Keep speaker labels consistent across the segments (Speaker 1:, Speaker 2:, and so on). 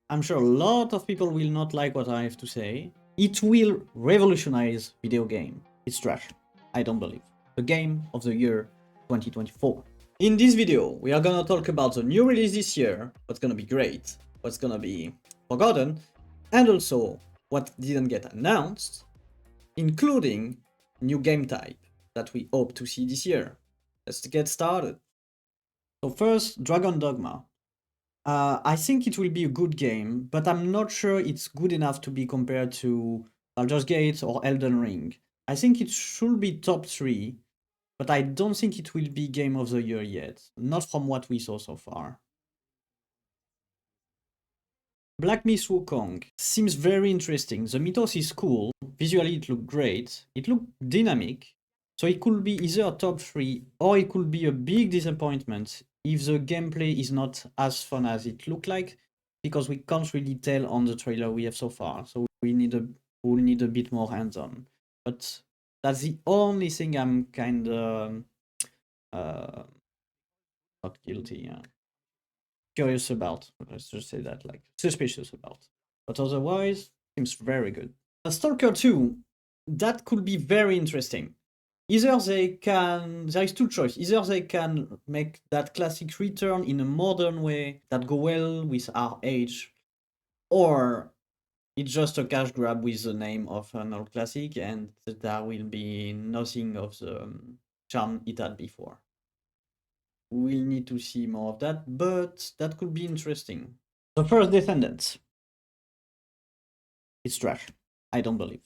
Speaker 1: I'm sure a lot of people will not like what I have to say. It will revolutionize video game. It's trash. I don't believe. The game of the year 2024. In this video, we are gonna talk about the new release this year, what's gonna be great, what's gonna be forgotten, and also what didn't get announced, including new game type that we hope to see this year. Let's get started. So first, Dragon Dogma. I think it will be a good game, but I'm not sure it's good enough to be compared to Baldur's Gate or Elden Ring. I think it should be top 3, but I don't think it will be Game of the Year yet, not from what we saw so far. Black Myth Wukong seems very interesting. The mythos is cool, visually it looked great, it looked dynamic, so it could be either top 3 or it could be a big disappointment if the gameplay is not as fun as it looked like, because we can't really tell on the trailer we have so far, so we'll need a bit more hands-on. But that's the only thing I'm kind of not guilty, curious about. Let's just say that, like suspicious about. But otherwise, seems very good. A Stalker 2, that could be very interesting. Either they can, there is two choices. Either they can make that classic return in a modern way that go well with our age, or it's just a cash grab with the name of an old classic and there will be nothing of the charm it had before. We need to see more of that, but that could be interesting. The first Descendants. It's trash. I don't believe.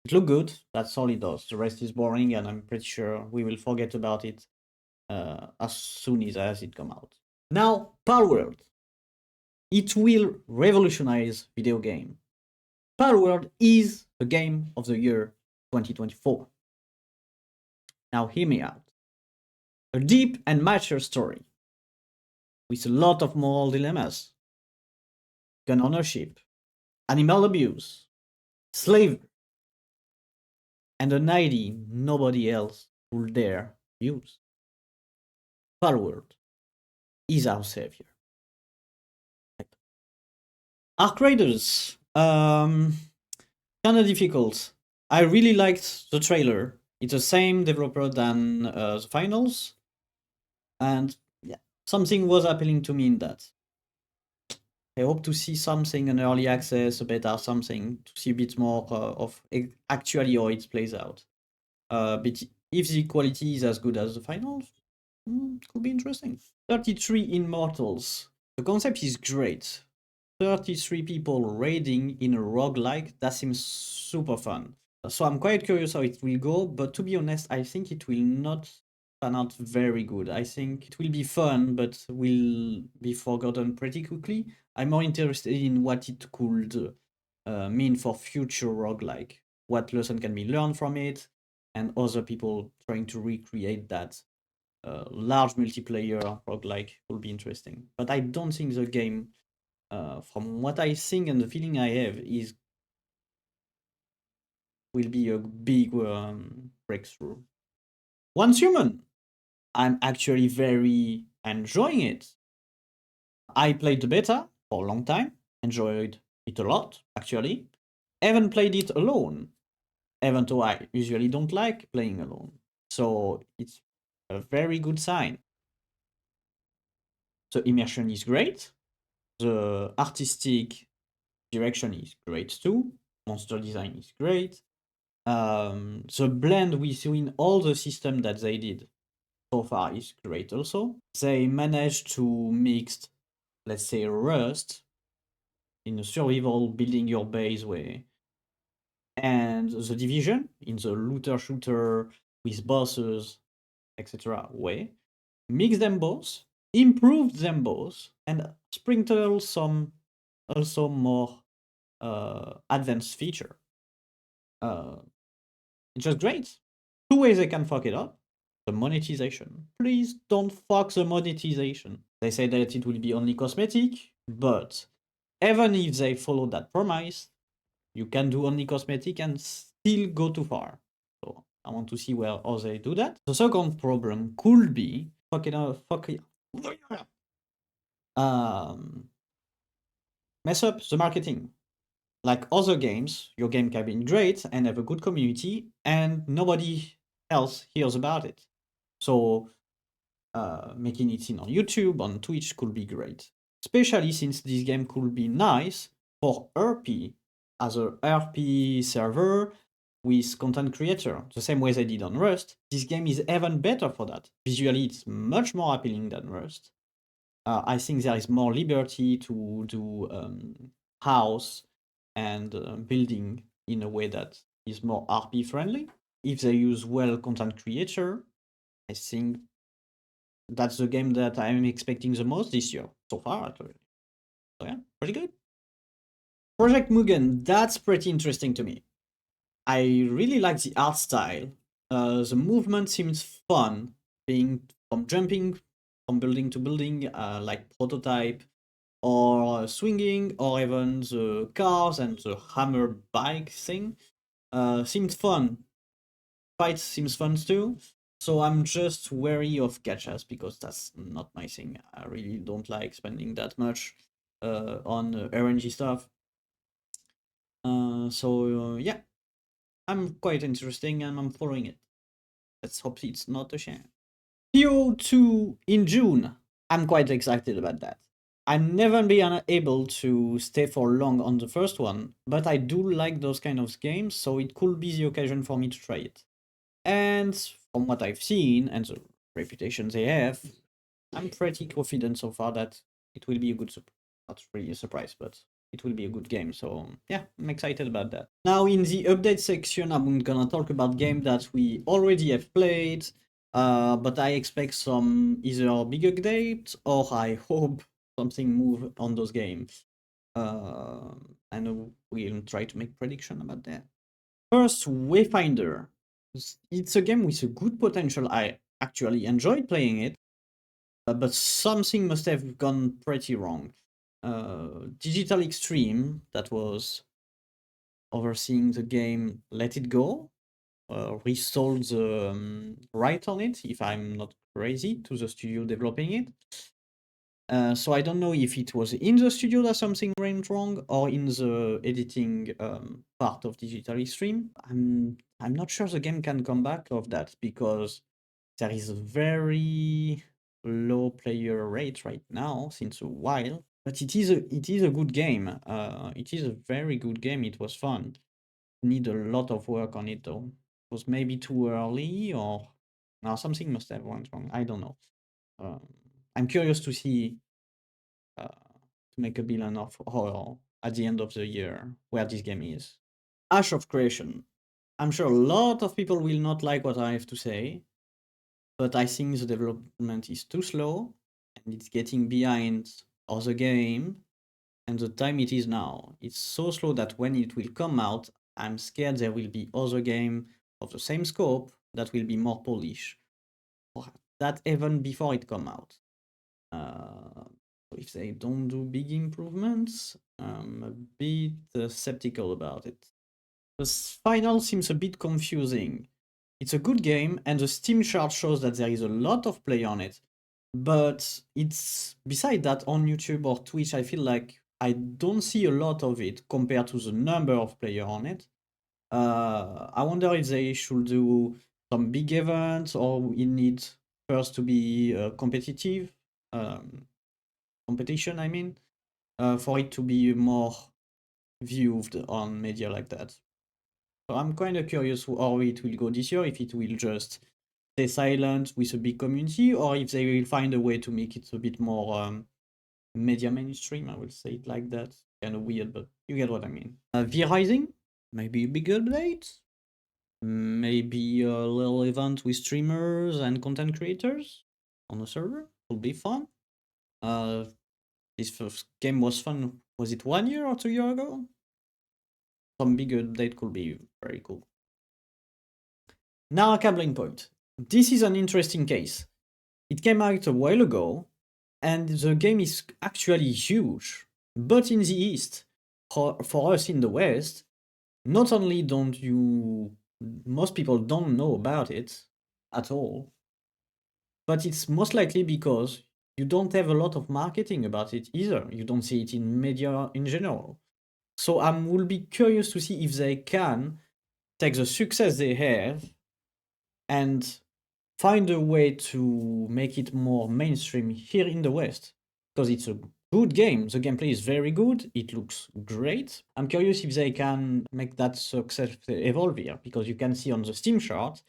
Speaker 1: It looked good, that's all it does. The rest is boring, and I'm pretty sure we will forget about it as soon as it comes out. Now, palworld. It will revolutionize video game. Palworld is the game of the year 2024. Now, hear me out. A deep and mature story with a lot of moral dilemmas, gun ownership, animal abuse, slavery, and an idea nobody else would dare use. Palworld is our savior. Arc Raiders, kind of difficult. I really liked the trailer. It's the same developer than the finals, and yeah, something was appealing to me in that. I hope to see something in early access, a beta, something to see a bit more of actually how it plays out. But if the quality is as good as the finals, could be interesting. 33 Immortals. The concept is great. 33 people raiding in a roguelike, that seems super fun. So I'm quite curious how it will go, but to be honest, I think it will not pan out very good. I think it will be fun, but will be forgotten pretty quickly. I'm more interested in what it could mean for future roguelike. What lesson can be learned from it, and other people trying to recreate that large multiplayer roguelike will be interesting. But I don't think the game, from what I think and the feeling I have, is will be a big breakthrough. Once Human, I'm actually very enjoying it. I played the beta for a long time, enjoyed it a lot, actually. Haven't played it alone, even though I usually don't like playing alone. So it's a very good sign. The immersion is great. The artistic direction is great too. Monster design is great. The blend between all the system that they did so far is great also. They managed to mix, let's say, Rust in a survival building your base way, and the Division in the looter shooter with bosses, etc. way. Mix them both, improve them both, and sprinkle some also more advanced feature. It's just great. Two ways they can fuck it up. The monetization. Please don't fuck the monetization. They say that it will be only cosmetic, but even if they follow that promise, you can do only cosmetic and still go too far. So I want to see where how they do that. The second problem could be fucking um mess up the marketing. Like other games, your game can be great and have a good community, and nobody else hears about it. So making it in on YouTube, on Twitch could be great. Especially since this game could be nice for RP, as a RP server with content creator, the same way they did on Rust. This game is even better for that. Visually, it's much more appealing than Rust. I think there is more liberty to do house and building in a way that is more RP friendly. If they use well content creator, I think that's the game that I'm expecting the most this year so far. Actually. So yeah, pretty good. Project Mugen, that's pretty interesting to me. I really like the art style. The movement seems fun, being from jumping from building to building, like prototype, or swinging, or even the cars and the hammer bike thing. Seems fun. Fight seems fun too. So I'm just wary of gachas because that's not my thing. I really don't like spending that much on RNG stuff. Yeah, I'm quite interesting and I'm following it. Let's hope it's not a shame. PO2 in June. I'm quite excited about that. I've never been able to stay for long on the first one, but I do like those kind of games, so it could be the occasion for me to try it. And from what I've seen and the reputation they have, I'm pretty confident so far that it will be a good not really a surprise, but it will be a good game. So yeah, I'm excited about that. Now in the update section, I'm gonna talk about games that we already have played, but I expect some either big update or I hope something move on those games. I know we'll try to make prediction about that. First, Wayfinder. It's a game with a good potential. I actually enjoyed playing it, but something must have gone pretty wrong. Digital Extreme, that was overseeing the game, let it go, resold the right on it, if I'm not crazy, to the studio developing it. So I don't know if it was in the studio that something went wrong or in the editing part of Digital Extreme. I'm not sure the game can come back of that because there is a very low player rate right now since a while. But it is a good game. It is a very good game. It was fun. Need a lot of work on it though. It was maybe too early or now something must have went wrong. I don't know. I'm curious to see to make a billion of horror at the end of the year where this game is. Ash of Creation. I'm sure a lot of people will not like what I have to say, but I think the development is too slow and it's getting behind other game and the time it is now. It's so slow that when it will come out, I'm scared there will be other game of the same scope that will be more polished. Or that even before it come out. Uh, if they don't do big improvements, I'm a bit skeptical about it. The final seems a bit confusing. It's a good game, and the Steam chart shows that there is a lot of play on it. But it's beside that on YouTube or Twitch, I feel like I don't see a lot of it compared to the number of players on it. I wonder if they should do some big events or it needs first to be competitive. Um, competition, I mean, for it to be more viewed on media like that. So I'm kind of curious how it will go this year, if it will just stay silent with a big community, or if they will find a way to make it a bit more media mainstream, I will say it like that. Kind of weird, but you get what I mean. V Rising, maybe a big update, maybe a little event with streamers and content creators on a server, will be fun. This first game was fun. Was it 1 year or 2 years ago? Some big update could be very cool. Now, a cabling point. This is an interesting case. It came out a while ago, and the game is actually huge. But in the East, for us in the West, not only don't you, most people don't know about it at all, but it's most likely because you don't have a lot of marketing about it either. You don't see it in media in general. So I will be curious to see if they can take the success they have and find a way to make it more mainstream here in the West. Because it's a good game. The gameplay is very good. It looks great. I'm curious if they can make that success evolve here. Because you can see on the Steam chart,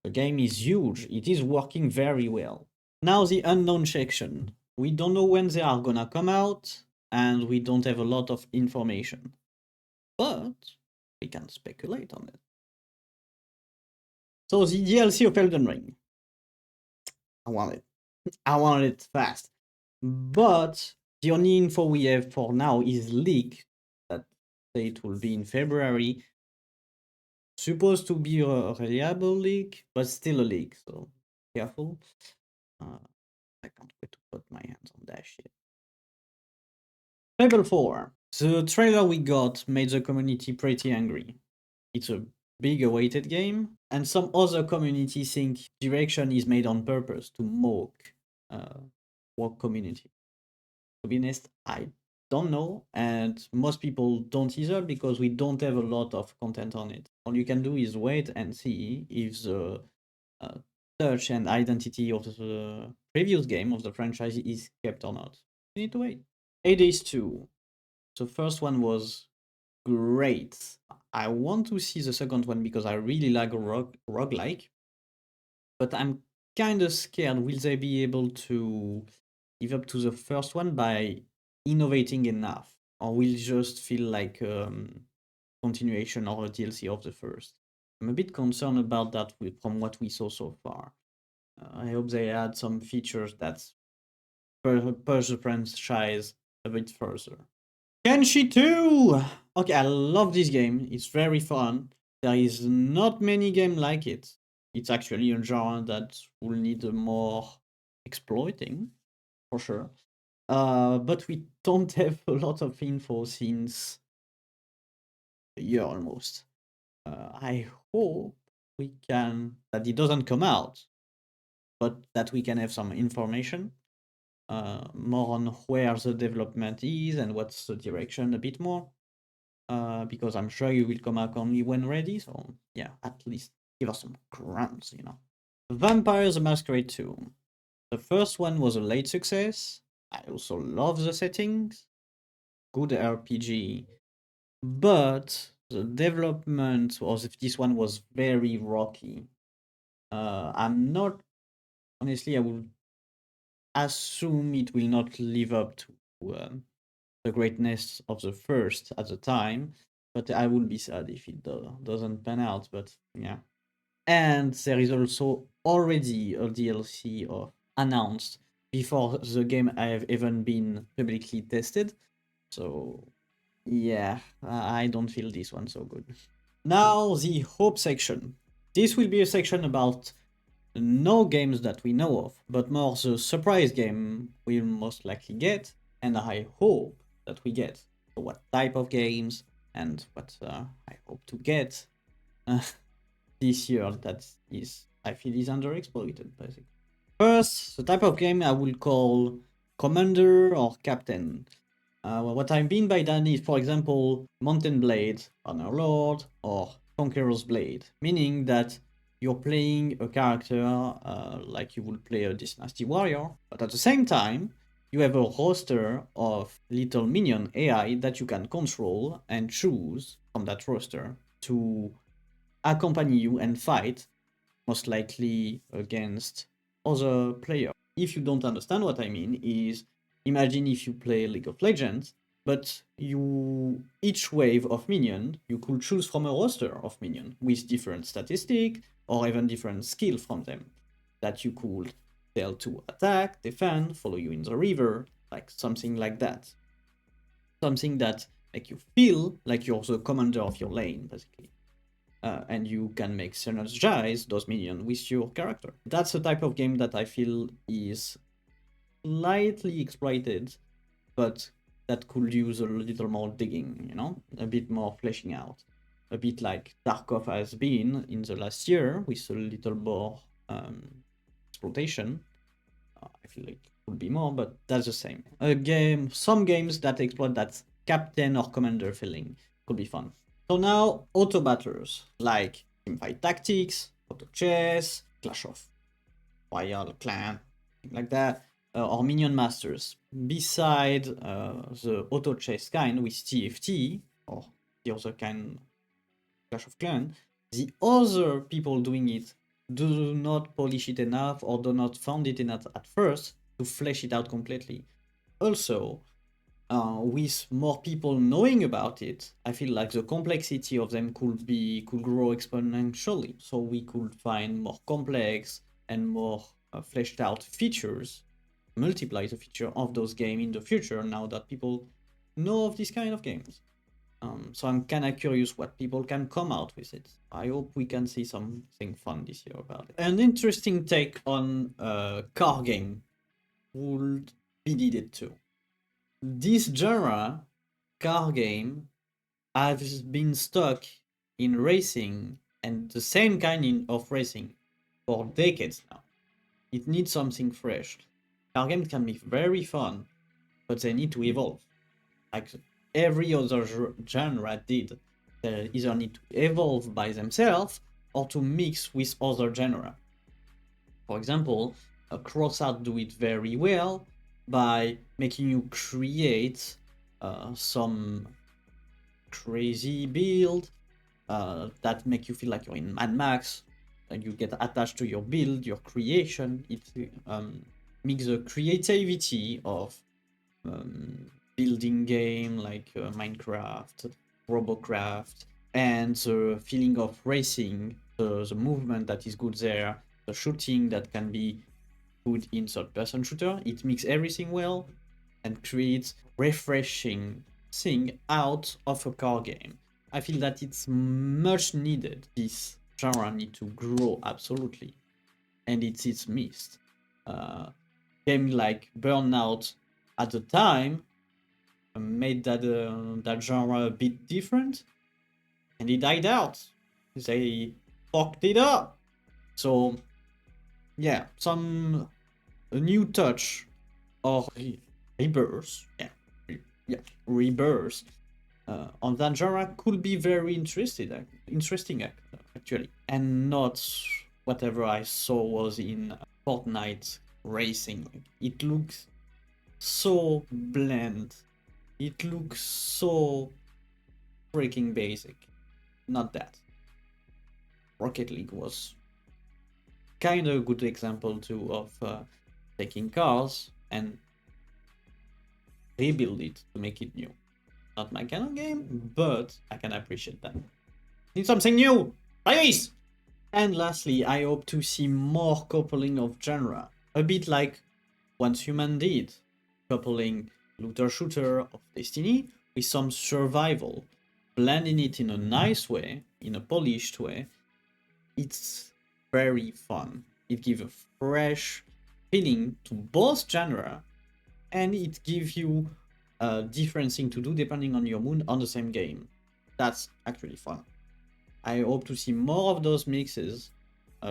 Speaker 1: the game is huge. It is working very well. Now the unknown section. We don't know when they are gonna come out, and we don't have a lot of information. But we can speculate on it. So the DLC of Elden Ring. I want it. I want it fast. But the only info we have for now is leak that say it will be in February. Supposed to be a reliable leak, but still a leak, so careful. I can't wait to put my hands on that shit. Level 4. The trailer we got made the community pretty angry. It's a big awaited game, and some other community think direction is made on purpose to mock work community. To be honest, I don't know, and most people don't either because we don't have a lot of content on it. All you can do is wait and see if the uh, touch and identity of the previous game of the franchise is kept or not. You need to wait. Hades 2. The first one was great. I want to see the second one because I really like roguelike. But I'm kind of scared. Will they be able to live up to the first one by innovating enough? Or will it just feel like continuation or a DLC of the first? I'm a bit concerned about that from what we saw so far. I hope they add some features that push the franchise a bit further. Kenshi 2! Okay, I love this game. It's very fun. There is not many games like it. It's actually a genre that will need more exploiting, for sure. But we don't have a lot of info since a year almost. I hope we can that it doesn't come out, but that we can have some information, more on where the development is and what's the direction a bit more. Because I'm sure you will come out only when ready. So yeah, at least give us some crumbs, you know. Vampire the Masquerade 2. The first one was a late success. I also love the settings. Good RPG. But the development of this one was very rocky. I'm not honestly. I would assume it will not live up to the greatness of the first at the time. But I would be sad if it doesn't pan out. But yeah, and there is also already a DLC announced before the game have even been publicly tested. So yeah, I don't feel this one so good. Now the hope section. This will be a section about no games that we know of, but more the surprise game we'll most likely get, and I hope that we get. So what type of games and what I hope to get this year that is I feel is underexploited basically. First, the type of game I will call Commander or Captain. What I mean by that is, for example, Mountain Blade, Honor Lord, or Conqueror's Blade, meaning that you're playing a character like you would play a Dynasty Warrior, but at the same time, you have a roster of little minion AI that you can control and choose from that roster to accompany you and fight, most likely against other players. If you don't understand what I mean, is imagine if you play League of Legends, but you each wave of minion you could choose from a roster of minion with different statistic or even different skill from them that you could tell to attack, defend, follow you in the river, like something like that. Something that make you feel like you're the commander of your lane, basically. And you can make synergize those minions with your character. That's the type of game that I feel is slightly exploited, but that could use a little more digging, you know, a bit more fleshing out. A bit like Tarkov has been in the last year with a little more exploitation. I feel like it Could be more, but that's the same. Some games that exploit that captain or commander feeling could be fun. So now, auto battles like Teamfight Tactics, Auto Chess, Clash of Royale, Clan, like that, or Minion Masters. Beside the Auto Chess kind with TFT, or the other kind, Clash of Clans, the other people doing it do not polish it enough or do not found it enough at first to flesh it out completely. Also, with more people knowing about it, I feel like the complexity of them could grow exponentially. So we could find more complex and more fleshed out features, multiply the feature of those games in the future now that people know of this kind of games. So I'm kind of curious what people can come out with it. I hope we can see something fun this year about it. An interesting take on a car game would be needed too. This genre, car game, has been stuck in racing and the same kind of racing for decades now. It needs something fresh. Car games can be very fun, but they need to evolve. Like every other genre did. They either need to evolve by themselves or to mix with other genre. For example, Crossout do it very well by making you create some crazy build that make you feel like you're in Mad Max, and you get attached to your build, your creation. It makes the creativity of building game like Minecraft, Robocraft, and the feeling of racing, the movement that is good there, the shooting that can be good in third-person shooter. It mixes everything well and creates refreshing thing out of a car game. I feel that it's much needed. This genre need to grow absolutely, and it's missed. Game like Burnout at the time made that genre a bit different, and it died out. They fucked it up. So yeah, a new touch or rebirth, rebirth on that genre could be very interesting actually, and not whatever I saw was in Fortnite racing. It looks so bland. It looks so freaking basic. Not that. Rocket League was kind of a good example too of taking cars and rebuild it to make it new. Not my kind of game, but I can appreciate that. Need something new, please! And lastly, I hope to see more coupling of genre, a bit like Once Human did, coupling looter-shooter of Destiny with some survival, blending it in a nice way, in a polished way. It's very fun. It gives a fresh feeling to both genre, and it gives you a different thing to do depending on your mood on the same game. That's actually fun. I hope to see more of those mixes,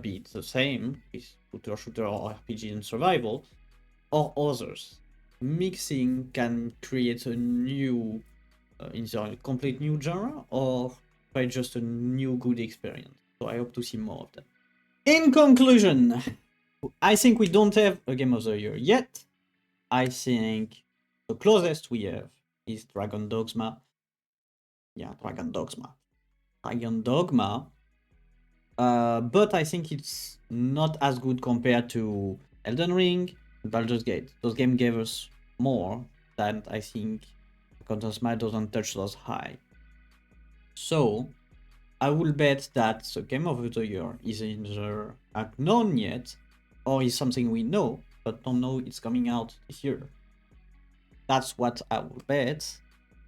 Speaker 1: be it the same with shooter or RPG and survival, or others. Mixing can create a new, either a complete new genre or by just a new good experience. So I hope to see more of that. In conclusion, I think we don't have a game of the year yet. I think the closest we have is Dragon Dogma. Yeah, Dragon Dogma. Dragon Dogma. But I think it's not as good compared to Elden Ring and Baldur's Gate. Those games gave us more than I think Dogma doesn't touch those high. So I will bet that the game of the year is either unknown yet, or is something we know but don't know it's coming out this year. That's what I will bet,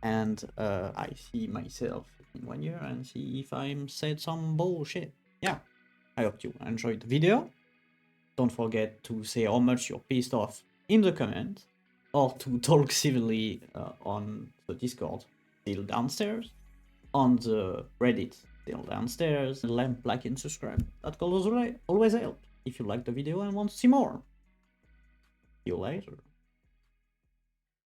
Speaker 1: and I see myself in 1 year and see if I'm said some bullshit. Yeah, I hope you enjoyed the video. Don't forget to say how much you're pissed off in the comment, or to talk civilly on the Discord, still downstairs, on the Reddit, still downstairs, like and subscribe. That always help if you like the video and want to see more. you later.